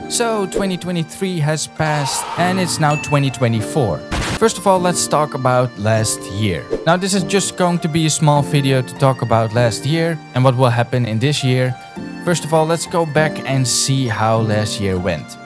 So 2023 has passed and it's now 2024. First of all, let's talk about last year. Now this is just going to be a small video to talk about last year and what will happen in this year. First of all, let's go back and see how last year went.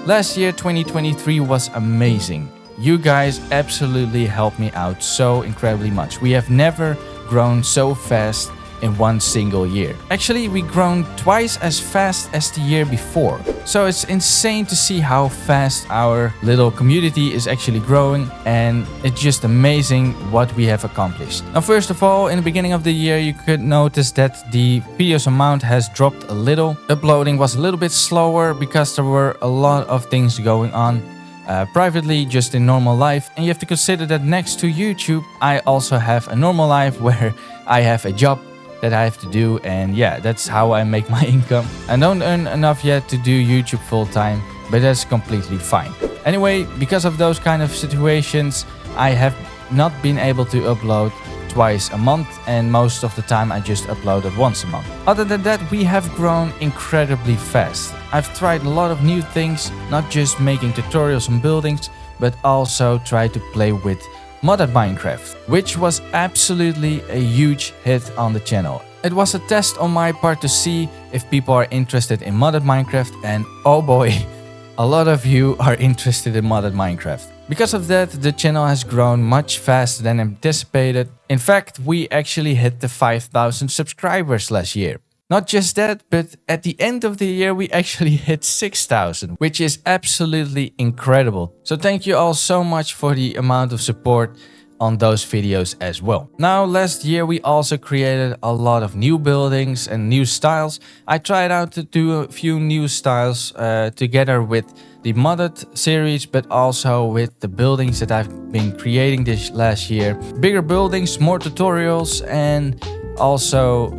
Last year, 2023 was amazing. You guys absolutely helped me out so incredibly much. We have never grown so fast in one single year. Actually, we grown twice as fast as the year before. So it's insane to see how fast our little community is actually growing, and it's just amazing what we have accomplished. Now, first of all, in the beginning of the year, you could notice that the videos amount has dropped a little. Uploading was a little bit slower because there were a lot of things going on. Privately, just in normal life. And you have to consider that next to YouTube, I also have a normal life where I have a job that I have to do, and yeah, that's how I make my income. I don't earn enough yet to do YouTube full time, but that's completely fine. Anyway, because of those kind of situations, I have not been able to upload twice a month, and most of the time I just uploaded once a month. Other than that, we have grown incredibly fast. I've tried a lot of new things, not just making tutorials on buildings, but also tried to play with modded Minecraft, which was absolutely a huge hit on the channel. It was a test on my part to see if people are interested in modded Minecraft, and oh boy, a lot of you are interested in modded Minecraft. Because of that, the channel has grown much faster than anticipated. In fact, we actually hit the 5,000 subscribers last year. Not just that, but at the end of the year, we actually hit 6,000, which is absolutely incredible. So thank you all so much for the amount of support on those videos as well. Now, last year, we also created a lot of new buildings and new styles. I tried out to do a few new styles together with the modded series, but also with the buildings that I've been creating this last year. Bigger buildings, more tutorials, and also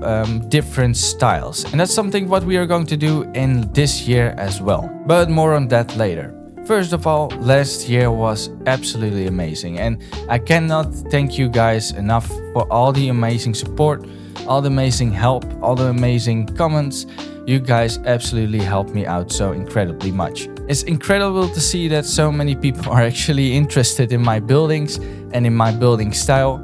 different styles, and that's something what we are going to do in this year as well, but more on that later. First of all, last year was absolutely amazing, and I cannot thank you guys enough for all the amazing support, all the amazing help, all the amazing comments. You guys absolutely helped me out so incredibly much. It's incredible to see that so many people are actually interested in my buildings and in my building style,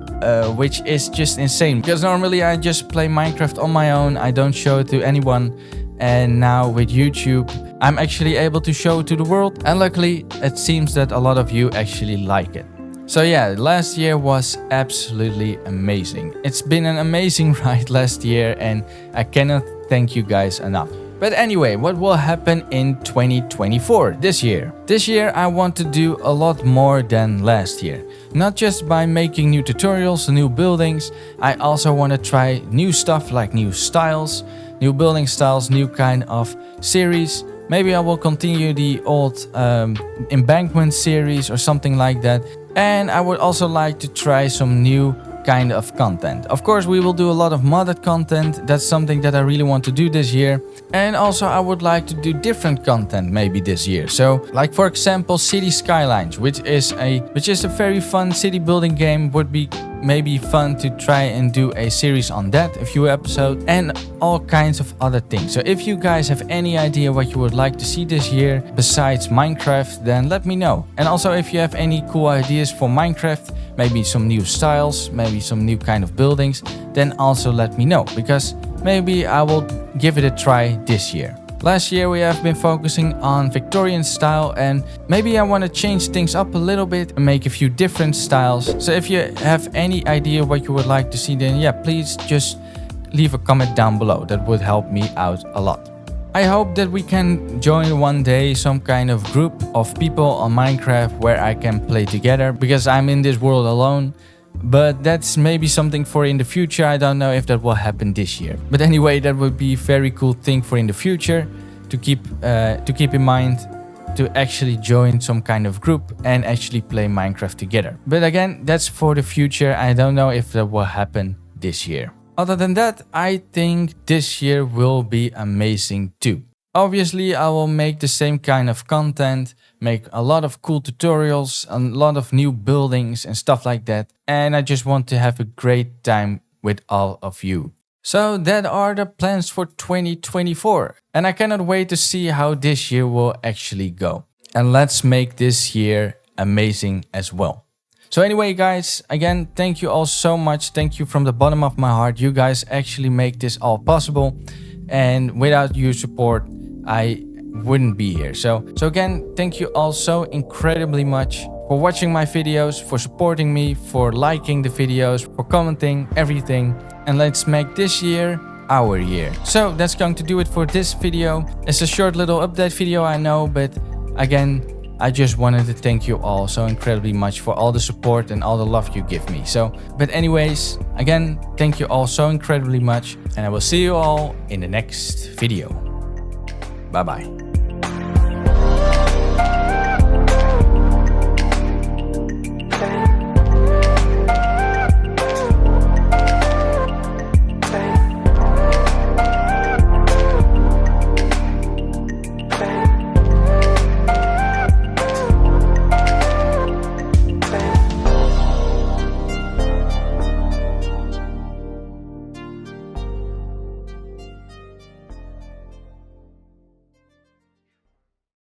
which is just insane. Because normally I just play Minecraft on my own, I don't show it to anyone. And now with YouTube, I'm actually able to show it to the world. And luckily, it seems that a lot of you actually like it. So yeah, last year was absolutely amazing. It's been an amazing ride last year, and I cannot thank you guys enough. But anyway, what will happen in 2024, this year? This year I want to do a lot more than last year. Not just by making new tutorials, new buildings, I also want to try new stuff like new styles, new building styles, new kind of series. Maybe I will continue the old embankment series or something like that. And I would also like to try some new kind of content. Of course, we will do a lot of modded content. That's something that I really want to do this year. And also I would like to do different content maybe this year. So like for example, City Skylines, which is a very fun city building game. Would be maybe fun to try and do a series on that, a few episodes, and all kinds of other things. So if you guys have any idea what you would like to see this year besides Minecraft, then let me know. And also if you have any cool ideas for Minecraft, maybe some new styles, maybe some new kind of buildings, then also let me know, because maybe I will give it a try this year. Last year we have been focusing on Victorian style, and maybe I want to change things up a little bit and make a few different styles. So if you have any idea what you would like to see, then yeah, please just leave a comment down below. That would help me out a lot. I hope that we can join one day some kind of group of people on Minecraft where I can play together, because I'm in this world alone. But that's maybe something for in the future. I don't know if that will happen this year. But anyway, that would be a very cool thing for in the future to keep in mind, to actually join some kind of group and actually play Minecraft together. But again, that's for the future. I don't know if that will happen this year. Other than that, I think this year will be amazing too. Obviously, I will make the same kind of content, make a lot of cool tutorials, a lot of new buildings and stuff like that. And I just want to have a great time with all of you. So that are the plans for 2024. And I cannot wait to see how this year will actually go. And let's make this year amazing as well. So anyway, guys, again, thank you all so much. Thank you from the bottom of my heart. You guys actually make this all possible. And without your support, I wouldn't be here. So again, thank you all so incredibly much for watching my videos, for supporting me, for liking the videos, for commenting, everything. And let's make this year our year. So that's going to do it for this video. It's a short little update video, I know, but again, I just wanted to thank you all so incredibly much for all the support and all the love you give me. But anyways, again, thank you all so incredibly much, and I will see you all in the next video. Bye bye.